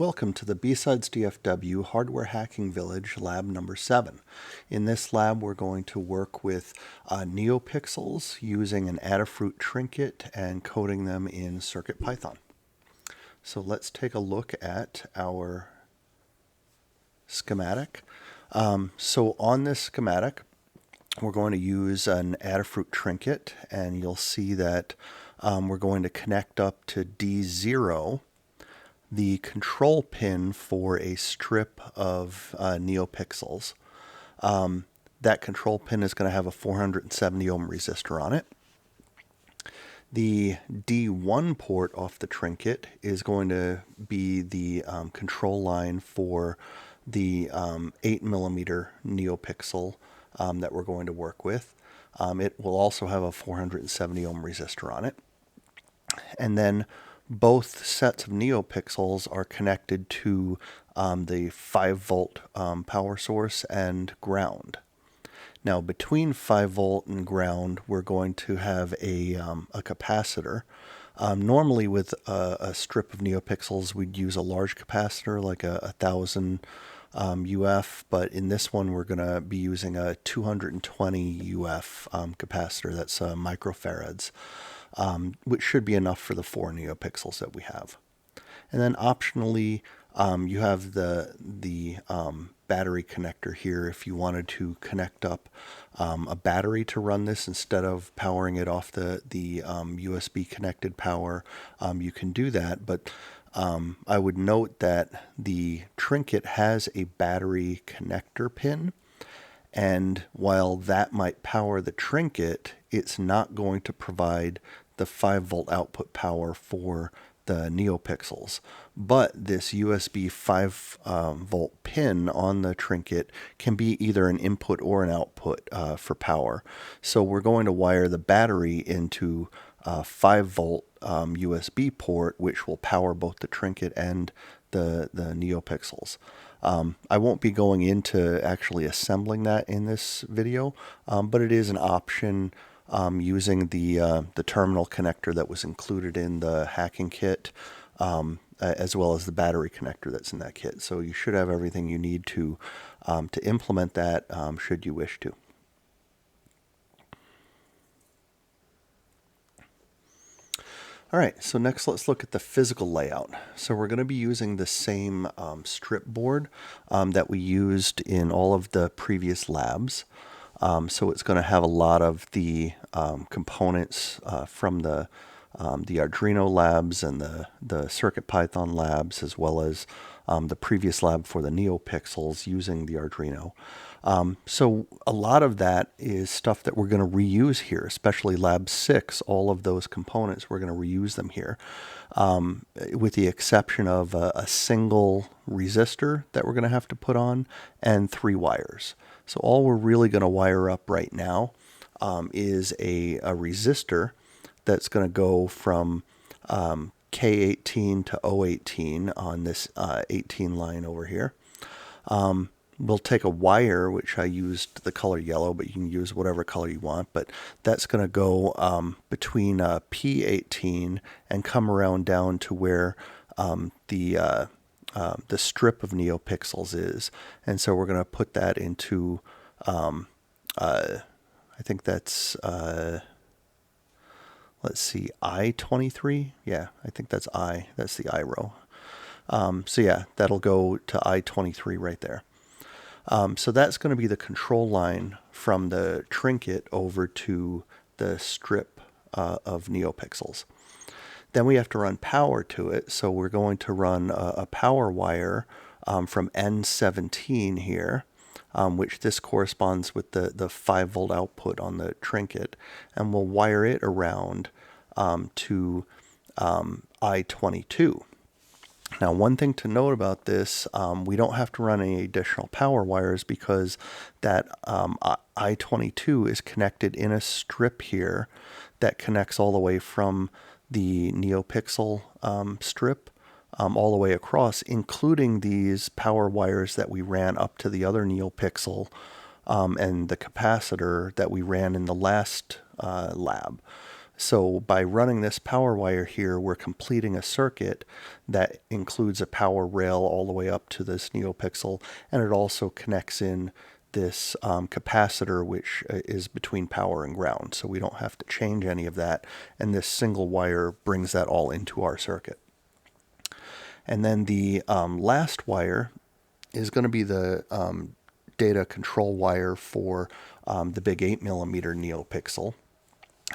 Welcome to the BSidesDFW Hardware Hacking Village Lab number 7. In this lab we're going to work with NeoPixels using an Adafruit trinket and coding them in CircuitPython. So let's take a look at our schematic. So on this schematic we're going to use an Adafruit trinket, and you'll see that we're going to connect up to D0 the control pin for a strip of NeoPixels. That control pin is going to have a 470 ohm resistor on it. The D1 port off the trinket is going to be the control line for the 8mm NeoPixel that we're going to work with. It will also have a 470 ohm resistor on it. And then both sets of NeoPixels are connected to the 5-volt power source and ground. Now between 5-volt and ground we're going to have a capacitor. Normally with a strip of NeoPixels we'd use a large capacitor like a 1000 UF, but in this one we're going to be using a 220 UF capacitor, that's microfarads. Which should be enough for the 4 NeoPixels that we have. And then optionally, you have the battery connector here. If you wanted to connect up a battery to run this instead of powering it off the USB connected power, you can do that. But I would note that the trinket has a battery connector pin. And while that might power the trinket, it's not going to provide the 5-volt output power for the NeoPixels. But this USB 5-volt pin on the trinket can be either an input or an output for power. So we're going to wire the battery into a 5-volt USB port, which will power both the trinket and the NeoPixels. I won't be going into actually assembling that in this video, but it is an option using the terminal connector that was included in the hacking kit, as well as the battery connector that's in that kit. So you should have everything you need to implement that should you wish to. All right, so next let's look at the physical layout. So we're going to be using the same strip board that we used in all of the previous labs. So it's going to have a lot of the components from the Arduino labs and the CircuitPython labs, as well as the previous lab for the NeoPixels using the Arduino. So a lot of that is stuff that we're going to reuse here, especially Lab 6. All of those components, we're going to reuse them here, with the exception of a single resistor that we're going to have to put on and 3 wires. So all we're really going to wire up right now is a resistor that's going to go from K18 to O18 on this 18 line over here. We'll take a wire, which I used the color yellow, but you can use whatever color you want. But that's going to go between P18 and come around down to where the strip of NeoPixels is. And so we're going to put that into, I think that's, let's see, I23? Yeah, I think that's I. That's the I row. So yeah, that'll go to I23 right there. So that's going to be the control line from the trinket over to the strip of NeoPixels. Then we have to run power to it, so we're going to run a power wire from N17 here, which this corresponds with the 5-volt output on the trinket, and we'll wire it around to I22. Now, one thing to note about this, we don't have to run any additional power wires because that I22 is connected in a strip here that connects all the way from the NeoPixel strip all the way across, including these power wires that we ran up to the other NeoPixel and the capacitor that we ran in the last lab. So by running this power wire here, we're completing a circuit that includes a power rail all the way up to this NeoPixel, and it also connects in this capacitor, which is between power and ground. So we don't have to change any of that, and this single wire brings that all into our circuit. And then the last wire is going to be the data control wire for the big 8mm NeoPixel.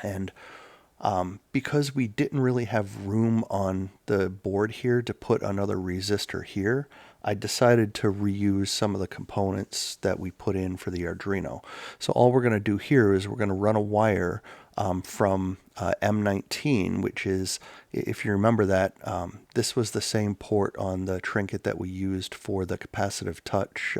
And because we didn't really have room on the board here to put another resistor here, I decided to reuse some of the components that we put in for the Arduino. So all we're going to do here is we're going to run a wire from M19, which is, if you remember that, this was the same port on the trinket that we used for the capacitive touch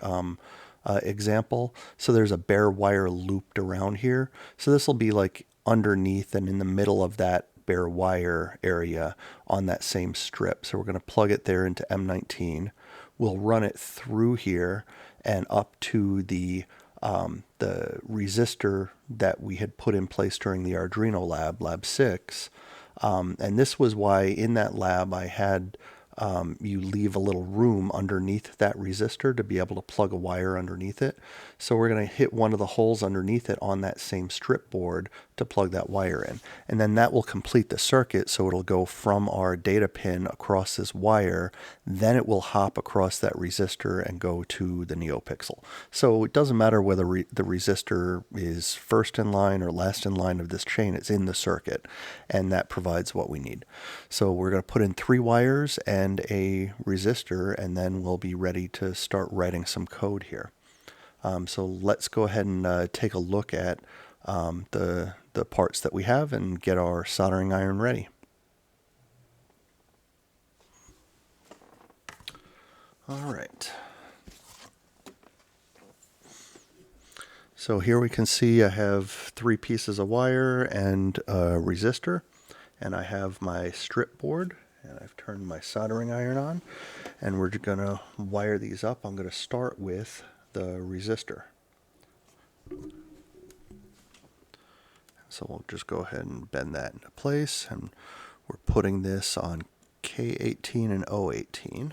example. So there's a bare wire looped around here. So this will be like underneath and in the middle of that bare wire area on that same strip. So we're going to plug it there into M19. We'll run it through here and up to the resistor that we had put in place during the Arduino lab, LAB06. And this was why in that lab I had you leave a little room underneath that resistor to be able to plug a wire underneath it. So we're going to hit one of the holes underneath it on that same strip board to plug that wire in. And then that will complete the circuit, so it'll go from our data pin across this wire, then it will hop across that resistor and go to the NeoPixel. So it doesn't matter whether the resistor is first in line or last in line of this chain, it's in the circuit, and that provides what we need. So we're going to put in 3 wires and a resistor, and then we'll be ready to start writing some code here. So let's go ahead and take a look at the parts that we have and get our soldering iron ready. All right. So here we can see I have 3 pieces of wire and a resistor, and I have my strip board, and I've turned my soldering iron on, and we're going to wire these up. I'm going to start with the resistor. So we'll just go ahead and bend that into place, and we're putting this on K18 and O18.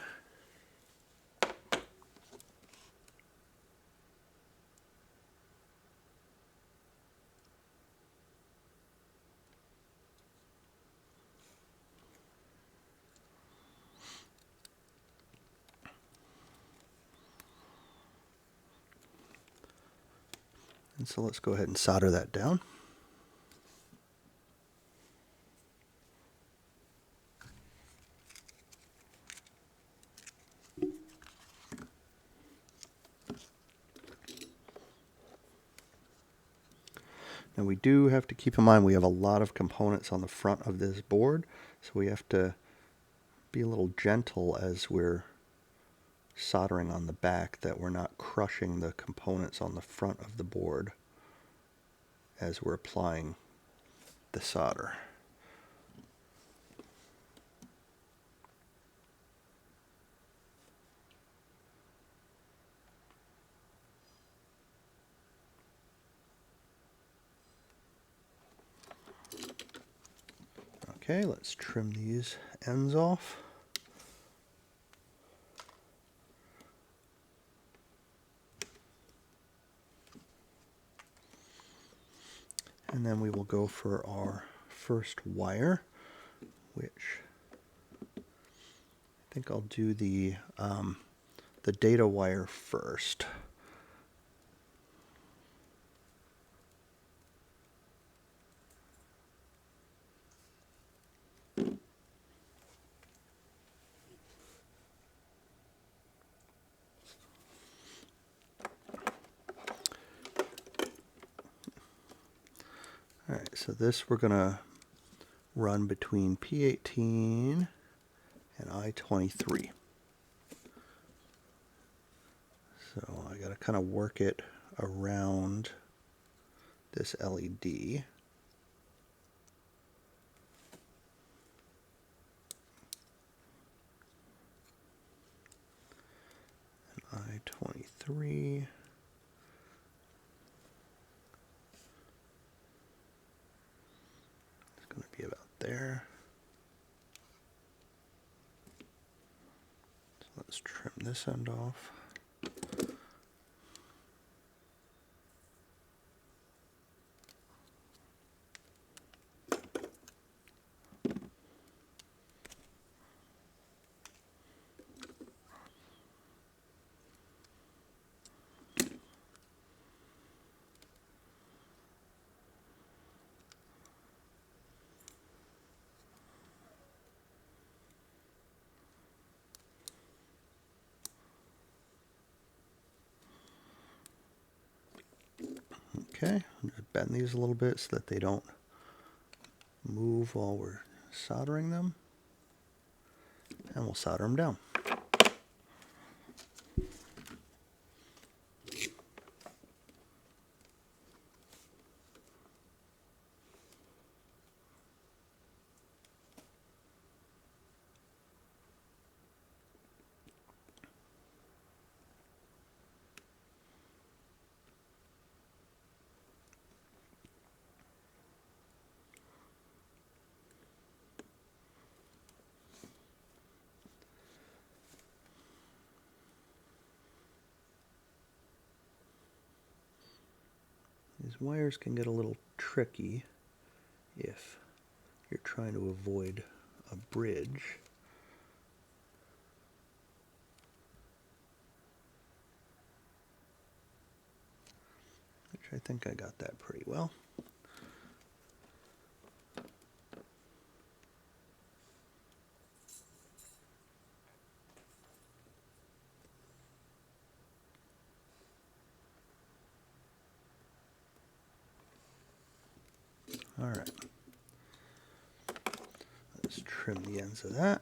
And so let's go ahead and solder that down. Now we do have to keep in mind we have a lot of components on the front of this board, so we have to be a little gentle as we're soldering on the back, that we're not crushing the components on the front of the board as we're applying the solder. Okay, let's trim these ends off. And then we will go for our first wire, which I think I'll do the data wire first. All right, so this we're going to run between P18 and I23. So I got to kind of work it around this LED. And I23. Let's trim this end off. Okay, just bend these a little bit so that they don't move while we're soldering them. And we'll solder them down. These wires can get a little tricky if you're trying to avoid a bridge. Which I think I got that pretty well. All right. Let's trim the ends of that.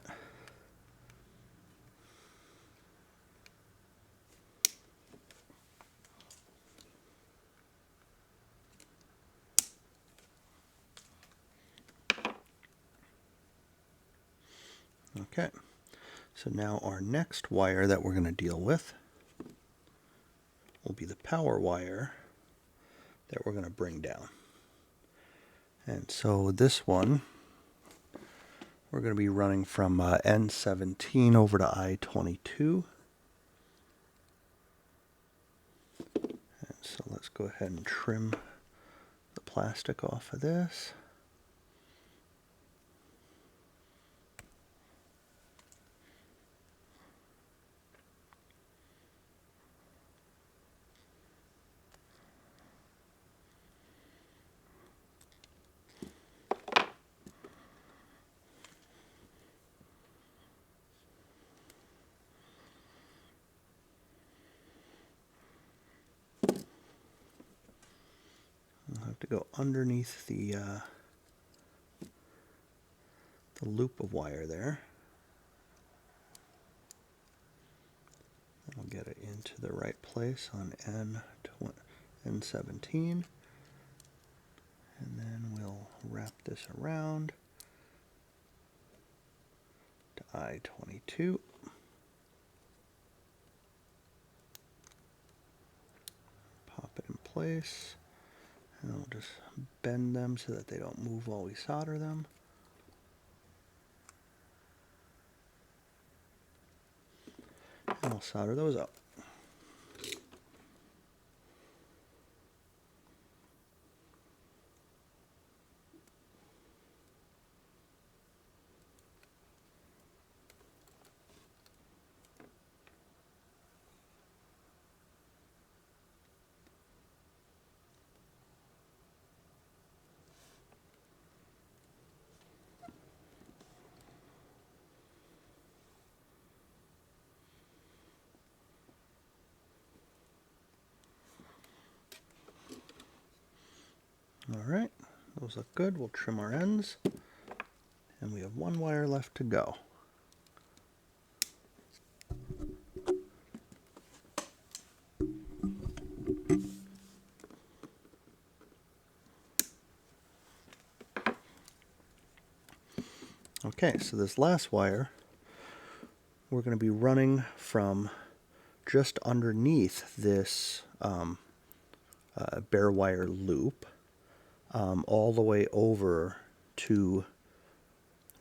Okay, so now our next wire that we're going to deal with will be the power wire that we're going to bring down. And so this one, we're going to be running from N17 over to I22. And so let's go ahead and trim the plastic off of this. I'll have to go underneath the loop of wire there. I'll get it into the right place on N17. And then we'll wrap this around to I22. Pop it in place. And we'll just bend them so that they don't move while we solder them. And we'll solder those up. All right, those look good. We'll trim our ends, and we have one wire left to go. Okay, so this last wire, we're going to be running from just underneath this bare wire loop all the way over to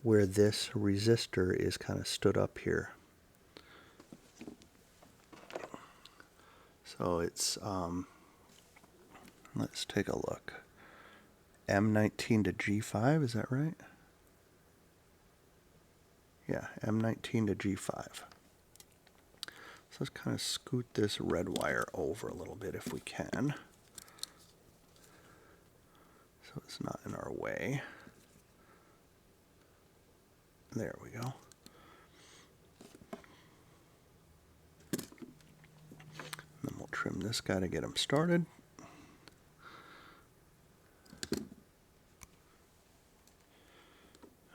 where this resistor is kind of stood up here. So it's, let's take a look. M19 to G5, is that right? Yeah, M19 to G5. So let's kind of scoot this red wire over a little bit if we can, so it's not in our way. There we go. Then we'll trim this guy to get him started.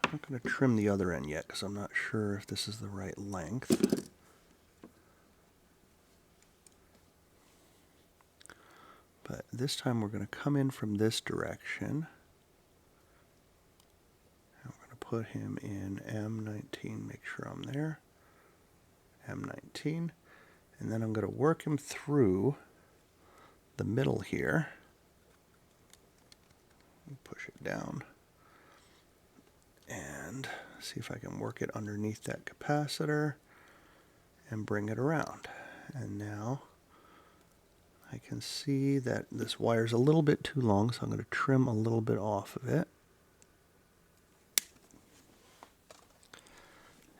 I'm not going to trim the other end yet because I'm not sure if this is the right length. But this time we're going to come in from this direction. And we're going to put him in M19, make sure I'm there. M19. And then I'm going to work him through the middle here. Push it down. And see if I can work it underneath that capacitor and bring it around. And now I can see that this wire's a little bit too long, so I'm going to trim a little bit off of it.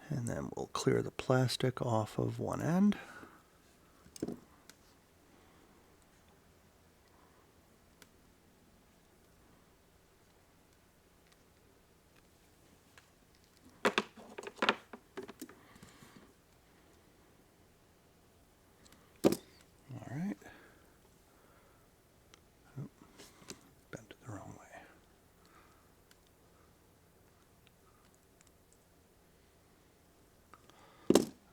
And then we'll clear the plastic off of one end. All right. Oh, bent it the wrong way.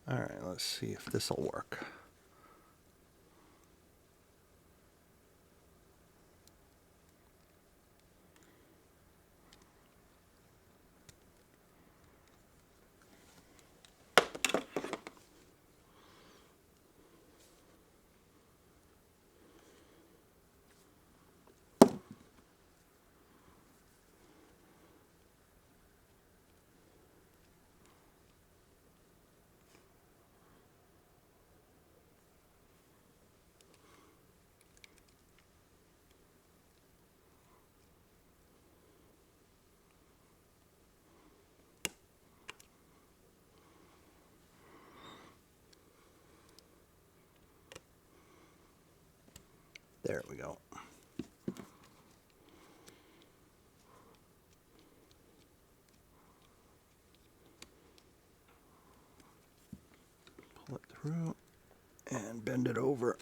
All right, let's see if this will work. There we go. Pull it through and bend it over.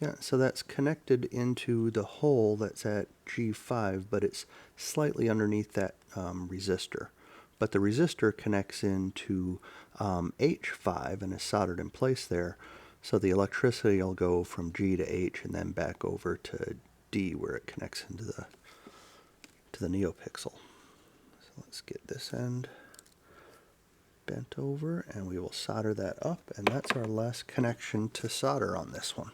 Yeah, so that's connected into the hole that's at G5, but it's slightly underneath that resistor. But the resistor connects into H5 and is soldered in place there. So the electricity will go from G to H and then back over to D where it connects into the NeoPixel. So let's get this end bent over and we will solder that up, and that's our last connection to solder on this one.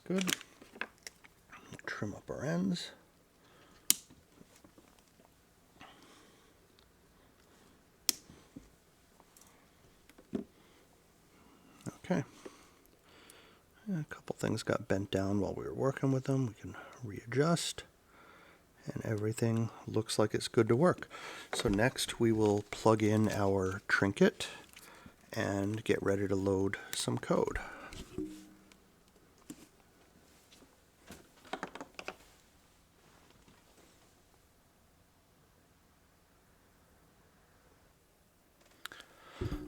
Good. We'll trim up our ends. Okay. And a couple things got bent down while we were working with them. We can readjust, and everything looks like it's good to work. So next we will plug in our trinket and get ready to load some code.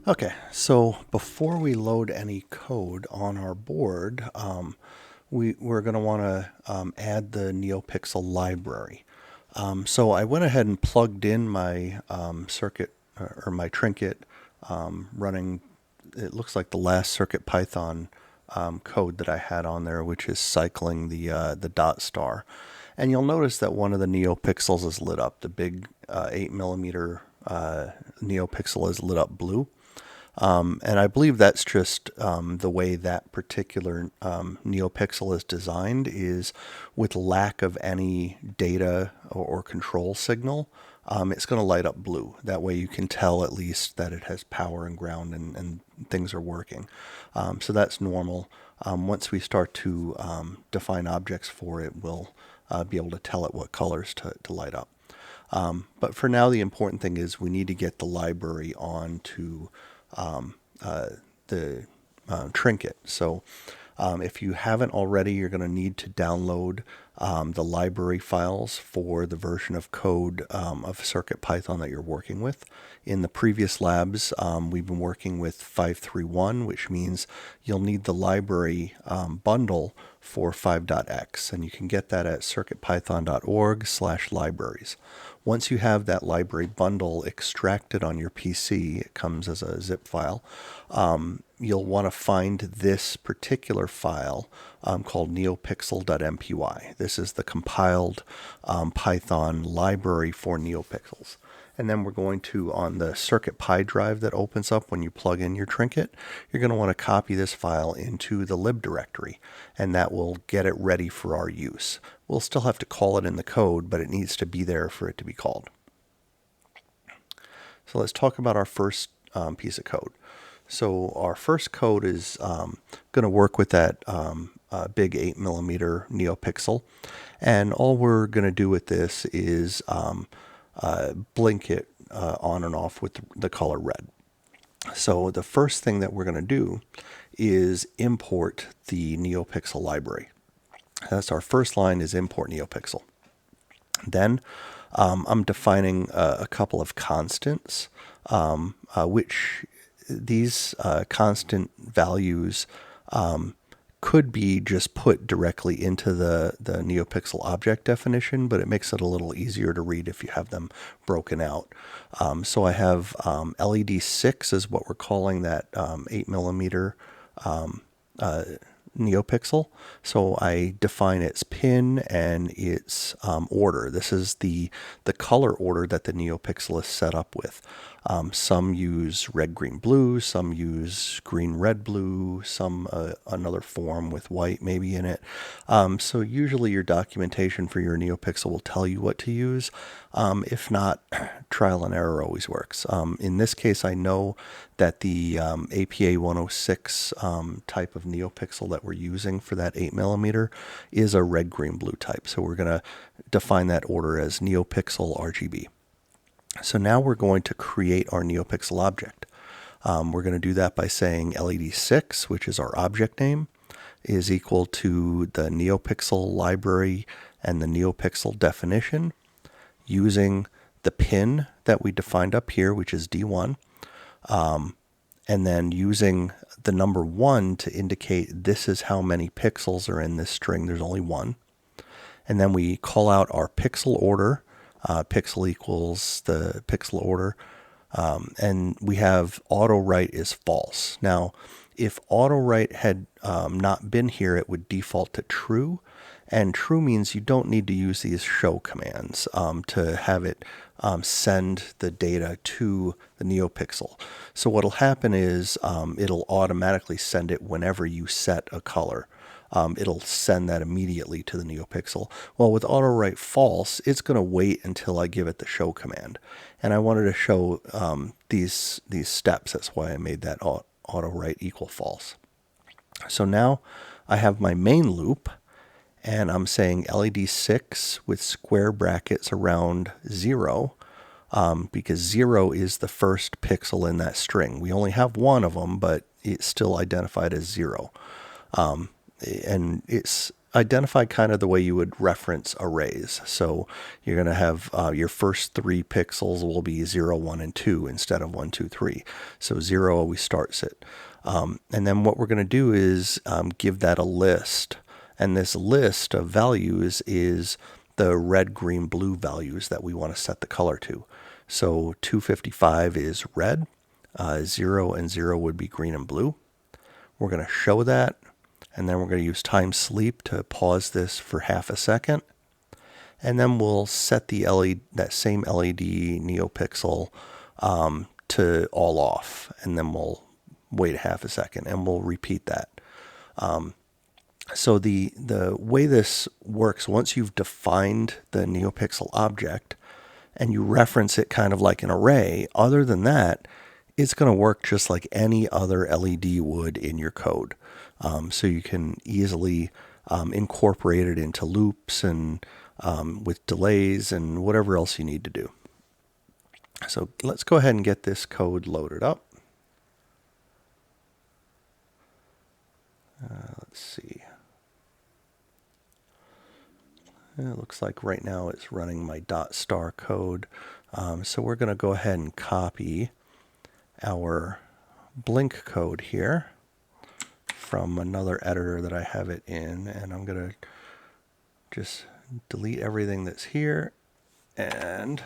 Okay, so before we load any code on our board, we're going to want to add the Neopixel library. So I went ahead and plugged in my circuit or my trinket running, it looks like the last CircuitPython code that I had on there, which is cycling the dot star. And you'll notice that one of the NeoPixels is lit up. The big 8mm NeoPixel is lit up blue. And I believe that's just the way that particular NeoPixel is designed, is with lack of any data or control signal, it's going to light up blue. That way you can tell at least that it has power and ground and things are working. So that's normal. Once we start to define objects for it, we'll be able to tell it what colors to light up. But for now, the important thing is we need to get the library onto the trinket. So if you haven't already, you're going to need to download the library files for the version of code of CircuitPython that you're working with. In the previous labs, we've been working with 5.3.1, which means you'll need the library bundle for 5.x, and you can get that at circuitpython.org/libraries. Once you have that library bundle extracted on your PC, it comes as a zip file, you'll want to find this particular file called neopixel.mpy. This is the compiled Python library for NeoPixels. And then we're going to, on the CircuitPy drive that opens up when you plug in your trinket, you're going to want to copy this file into the lib directory, and that will get it ready for our use. We'll still have to call it in the code, but it needs to be there for it to be called. So let's talk about our first piece of code. So our first code is going to work with that big 8mm NeoPixel, and all we're going to do with this is blink it on and off with the color red. So the first thing that we're going to do is import the NeoPixel library. That's our first line, is import NeoPixel. Then I'm defining a couple of constants, which these constant values could be just put directly into the NeoPixel object definition, but it makes it a little easier to read if you have them broken out. So I have LED6 is what we're calling that 8mm NeoPixel. So I define its pin and its order. This is the color order that the NeoPixel is set up with. Some use red, green, blue. Some use green, red, blue. Some another form with white maybe in it. So usually your documentation for your NeoPixel will tell you what to use. If not, trial and error always works. In this case, I know that the APA 106 type of NeoPixel that we're using for that 8mm is a red, green, blue type. So we're going to define that order as NeoPixel RGB. So now we're going to create our NeoPixel object. We're going to do that by saying LED6, which is our object name, is equal to the NeoPixel library and the NeoPixel definition, using the pin that we defined up here, which is D1, and then using the number 1 to indicate this is how many pixels are in this string. There's only 1. And then we call out our pixel order. Pixel equals the pixel order. And we have auto write is false. Now, if auto write had not been here, it would default to true. And true means you don't need to use these show commands to have it send the data to the NeoPixel. So what'll happen is it'll automatically send it whenever you set a color. It'll send that immediately to the NeoPixel. Well, with auto write false, it's going to wait until I give it the show command. And I wanted to show these steps. That's why I made that auto write equal false. So now I have my main loop, and I'm saying LED6 with square brackets around 0, because 0 is the first pixel in that string. We only have one of them, but it's still identified as 0. And it's identify kind of the way you would reference arrays. So you're going to have your first 3 pixels will be 0, 1, and 2 instead of 1, 2, 3. So 0 always starts it. And then what we're going to do is give that a list. And this list of values is the red, green, blue values that we want to set the color to. So 255 is red, 0 and 0 would be green and blue. We're going to show that, and then we're going to use time sleep to pause this for half a second. And then we'll set the LED, that same LED NeoPixel to all off, and then we'll wait half a second, and we'll repeat that. So the way this works, once you've defined the NeoPixel object and you reference it kind of like an array, other than that, it's going to work just like any other LED would in your code. So you can easily incorporate it into loops and with delays and whatever else you need to do. So let's go ahead and get this code loaded up. Let's see. It looks like right now it's running my .star code. So we're going to go ahead and copy our blink code here from another editor that I have it in, and I'm going to just delete everything that's here and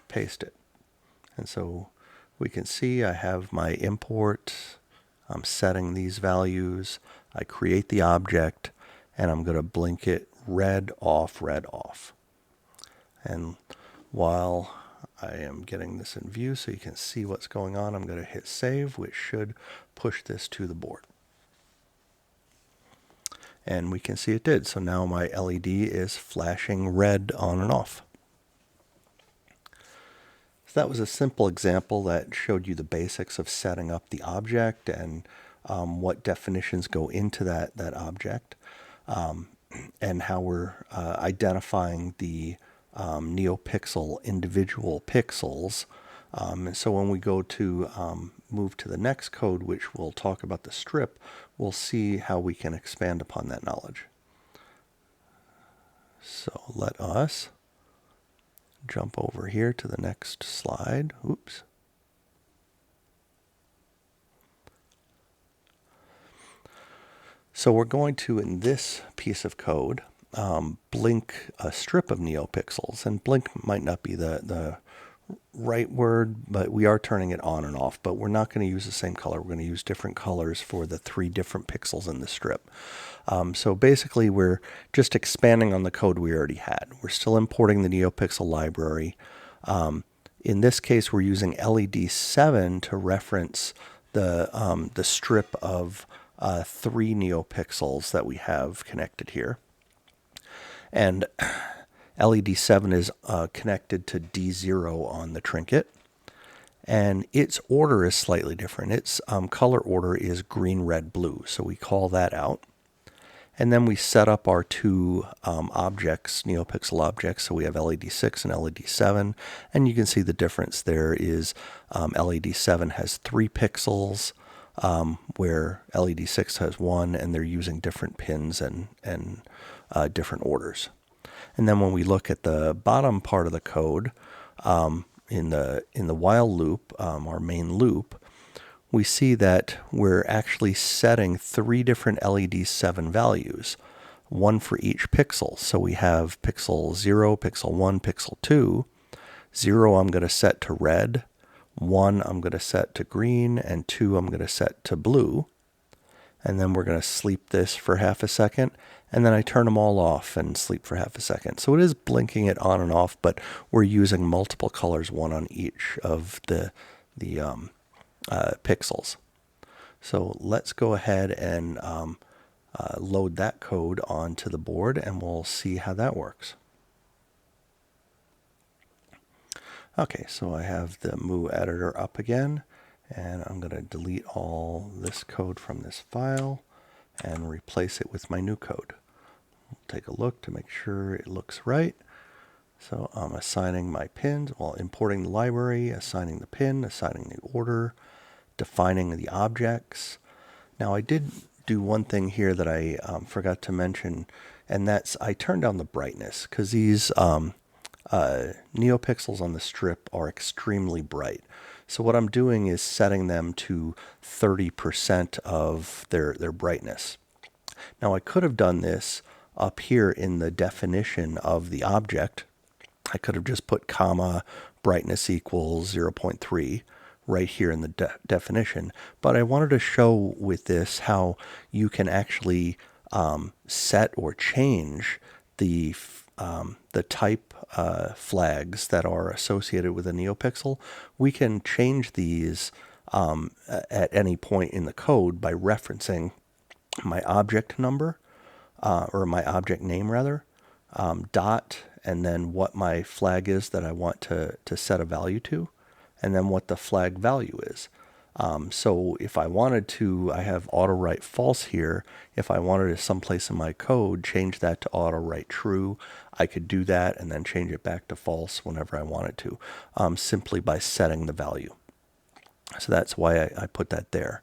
paste it. And so we can see I have my import. I'm setting these values. I create the object, and I'm going to blink it red off. And while I am getting this in view so you can see what's going on, I'm going to hit save, which should push this to the board. And we can see it did. So now my LED is flashing red on and off. So that was a simple example that showed you the basics of setting up the object and what definitions go into that object. And how we're identifying the NeoPixel individual pixels. And so when we go to move to the next code, which we'll talk about the strip, we'll see how we can expand upon that knowledge. So let us jump over here to the next slide. Oops. So we're going to, in this piece of code, blink a strip of NeoPixels. And blink might not be the right word, but we are turning it on and off. But we're not going to use the same color. We're going to use different colors for the 3 different pixels in the strip. So basically, we're just expanding on the code we already had. We're still importing the Neopixel library. In this case, we're using LAB07 to reference the strip of 3 NeoPixels that we have connected here. And LAB07 is connected to D0 on the trinket. And its order is slightly different. Its color order is green, red, blue. So we call that out. And then we set up our 2 objects, NeoPixel objects. So we have LAB6 and LAB7. And you can see the difference there is LAB7 has 3 pixels. Where LAB6 has 1, and they're using different pins and different orders. And then when we look at the bottom part of the code, in the while loop, our main loop, we see that we're actually setting 3 different LAB7 values, 1 for each pixel. So we have pixel 0, pixel 1, pixel 2. 0 I'm going to set to red. 1 I'm going to set to green, and 2 I'm going to set to blue. And then we're going to sleep this for half a second, and then I turn them all off and sleep for half a second. So it is blinking it on and off, but we're using multiple colors, 1 on each of the pixels. So let's go ahead and load that code onto the board, and we'll see how that works. Okay, so I have the Mu editor up again, and I'm going to delete all this code from this file and replace it with my new code. We'll take a look to make sure it looks right. So I'm assigning my pins, well, importing the library, assigning the pin, assigning the order, defining the objects. Now I did do one thing here that I forgot to mention, and that's I turned down the brightness because these NeoPixels on the strip are extremely bright. So what I'm doing is setting them to 30% of their brightness. Now I could have done this up here in the definition of the object. I could have just put comma brightness equals 0.3 right here in the definition. But I wanted to show with this how you can actually set or change the type flags that are associated with a NeoPixel. We can change these at any point in the code by referencing my object number, or my object name rather, dot, and then what my flag is that I want to set a value to, and then what the flag value is. So if I wanted to, I have auto write false here. If I wanted to someplace in my code change that to auto write true, I could do that and then change it back to false whenever I wanted to, simply by setting the value. So that's why I put that there.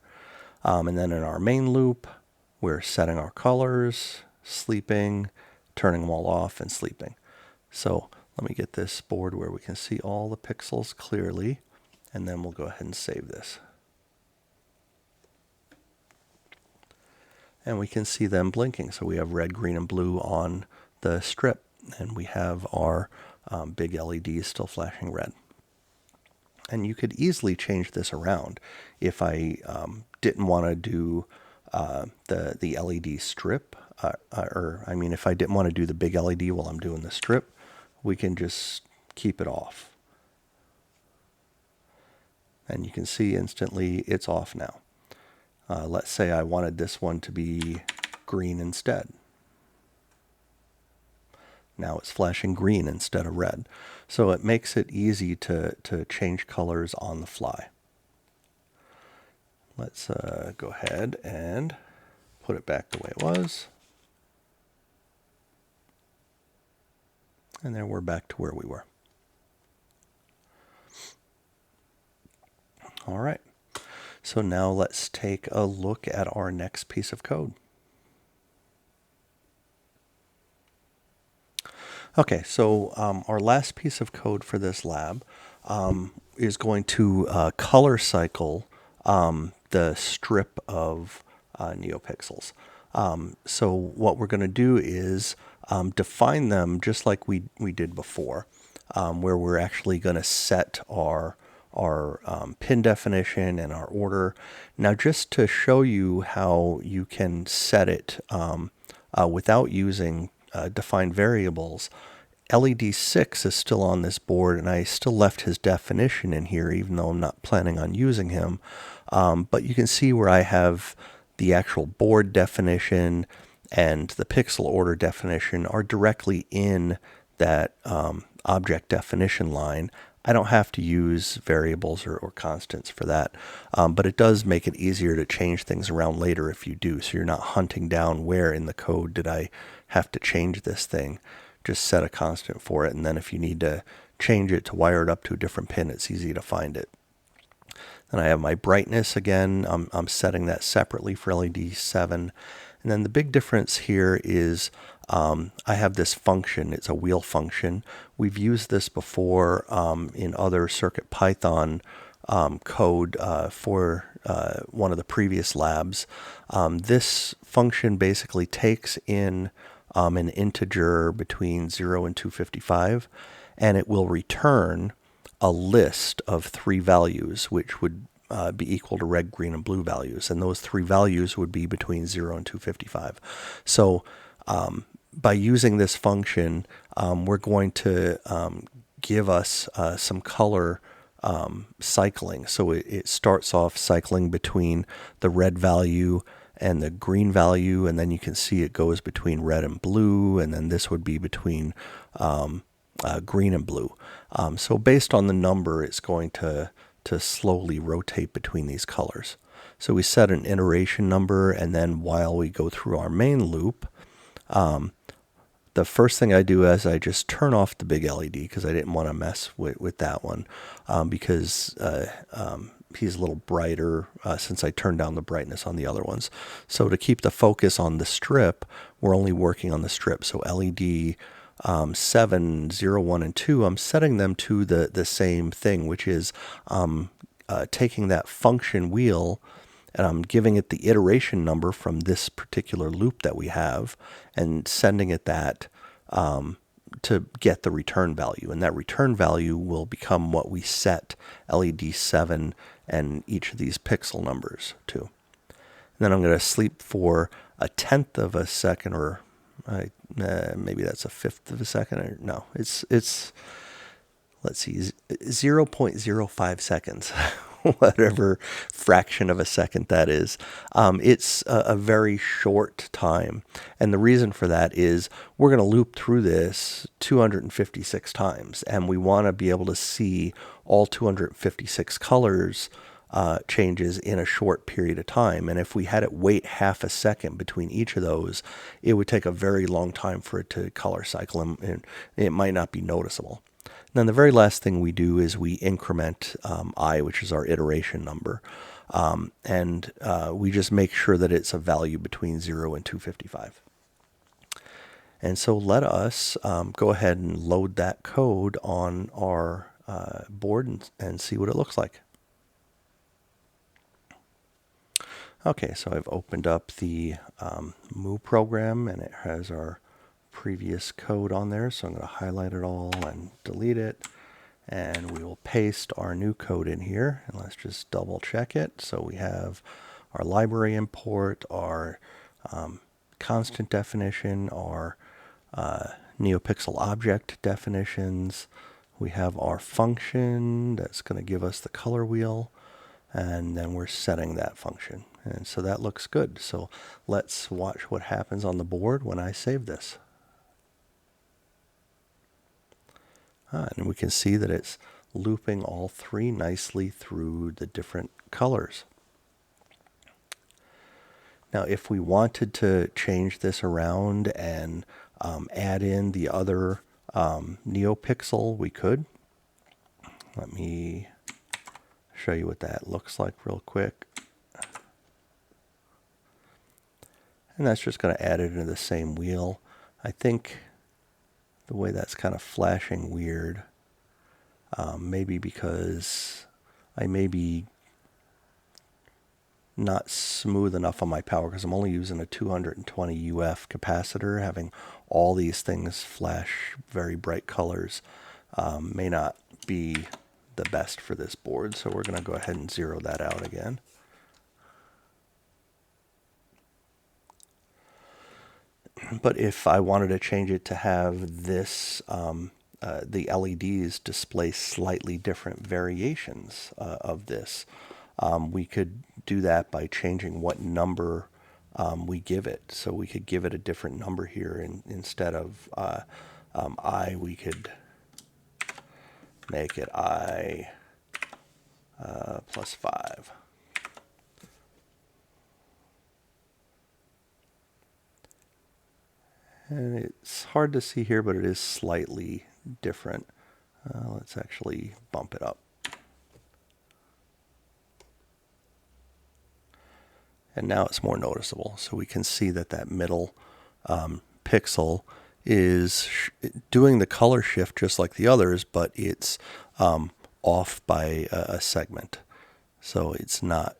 And then in our main loop, we're setting our colors, sleeping, turning them all off, and sleeping. So let me get this board where we can see all the pixels clearly, and then we'll go ahead and save this. And we can see them blinking. So we have red, green, and blue on the strip, and we have our big LEDs still flashing red. And you could easily change this around. If I didn't want to do the LED strip, or I mean, if I didn't want to do the big LED while I'm doing the strip, we can just keep it off. And you can see instantly it's off now. Let's say I wanted this one to be green instead. Now it's flashing green instead of red. So it makes it easy to change colors on the fly. Let's go ahead and put it back the way it was. And then we're back to where we were. All right. So now let's take a look at our next piece of code. Okay, so our last piece of code for this lab is going to color cycle the strip of NeoPixels. So what we're going to do is define them just like we did before, where we're actually going to set our pin definition and our order. Now, just to show you how you can set it without using defined variables, LED6 is still on this board, and I still left his definition in here, even though I'm not planning on using him. But you can see where I have the actual board definition and the pixel order definition are directly in that object definition line. I don't have to use variables or constants for that, but it does make it easier to change things around later if you do, so you're not hunting down where in the code did I have to change this thing. Just set a constant for it, and then if you need to change it to wire it up to a different pin, it's easy to find it. Then I have my brightness again. I'm setting that separately for LED7. And then the big difference here is I have this function. It's a wheel function. We've used this before in other CircuitPython code for one of the previous labs. This function basically takes in an integer between 0 and 255, and it will return a list of 3 values, which would be equal to red, green, and blue values. And those 3 values would be between 0 and 255. So by using this function, we're going to give us some color cycling. So it starts off cycling between the red value and the green value, and then you can see it goes between red and blue, and then this would be between green and blue. So based on the number, it's going to slowly rotate between these colors. So we set an iteration number, and then while we go through our main loop, the first thing I do is I just turn off the big LED because I didn't want to mess with that one, because he's a little brighter since I turned down the brightness on the other ones. So to keep the focus on the strip, we're only working on the strip. So LED 7, 0, 1, and 2, I'm setting them to the same thing, which is taking that function wheel and I'm giving it the iteration number from this particular loop that we have and sending it that to get the return value. And that return value will become what we set LED7 and each of these pixel numbers to. And then I'm going to sleep for 1/10 of a second, or maybe that's 1/5 of a second. Or, no, it's let's see, 0.05 seconds. Whatever fraction of a second that is. It's a very short time. And the reason for that is we're going to loop through this 256 times. And we want to be able to see all 256 colors changes in a short period of time. And if we had it wait half a second between each of those, it would take a very long time for it to color cycle, and it might not be noticeable. Then the very last thing we do is we increment I, which is our iteration number. And we just make sure that it's a value between 0 and 255. And so let us go ahead and load that code on our board and see what it looks like. Okay, so I've opened up the Mu program, and it has our previous code on there, so I'm going to highlight it all and delete it, and we will paste our new code in here, and let's just double check it. So we have our library import, our constant definition, our NeoPixel object definitions. We have our function that's going to give us the color wheel, and then we're setting that function, and so that looks good. So let's watch what happens on the board when I save this. And we can see that it's looping all three nicely through the different colors. Now, if we wanted to change this around and add in the other NeoPixel, we could. Let me show you what that looks like real quick. And that's just going to add it into the same wheel. I think the way that's kind of flashing weird, maybe because I may be not smooth enough on my power, because I'm only using a 220 UF capacitor. Having all these things flash very bright colors may not be the best for this board, so we're going to go ahead and zero that out again. But if I wanted to change it to have this, the LEDs display slightly different variations of this, we could do that by changing what number we give it. So we could give it a different number here, and instead of I, we could make it I plus 5. And it's hard to see here, but it is slightly different. Let's actually bump it up. And now it's more noticeable. So we can see that that middle pixel is doing the color shift just like the others, but it's off by a segment. So it's not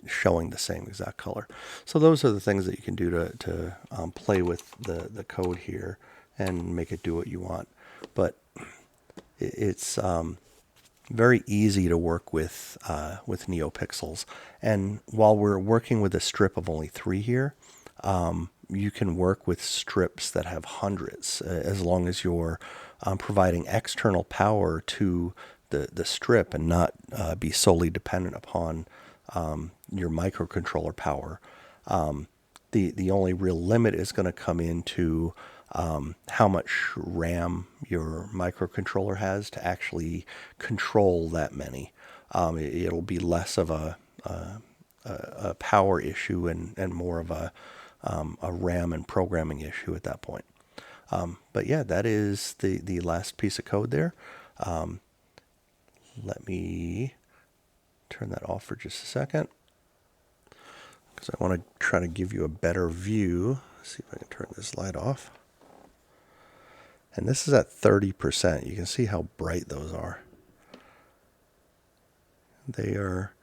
showing the same exact color. So those are the things that you can do to play with the code here and make it do what you want. But it's very easy to work with NeoPixels. And while we're working with a strip of only 3 here, you can work with strips that have hundreds, as long as you're providing external power to the strip and not be solely dependent upon your microcontroller power. The only real limit is going to come into how much RAM your microcontroller has to actually control that many. It'll be less of a power issue and more of a RAM and programming issue at that point. But yeah, that is the last piece of code there. Let me turn that off for just a second because I want to try to give you a better view. Let's see if I can turn this light off. And this is at 30%. You can see how bright those are. They are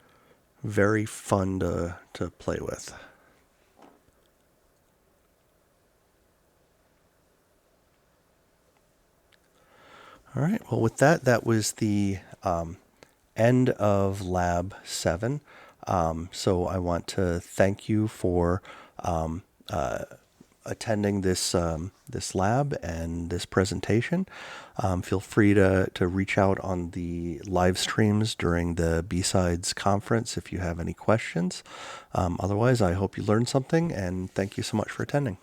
very fun to play with. All right, well with that, that was the end of Lab 7. So I want to thank you for attending this this lab and this presentation. Feel free to reach out on the live streams during the BSides conference if you have any questions. Otherwise, I hope you learned something, and thank you so much for attending.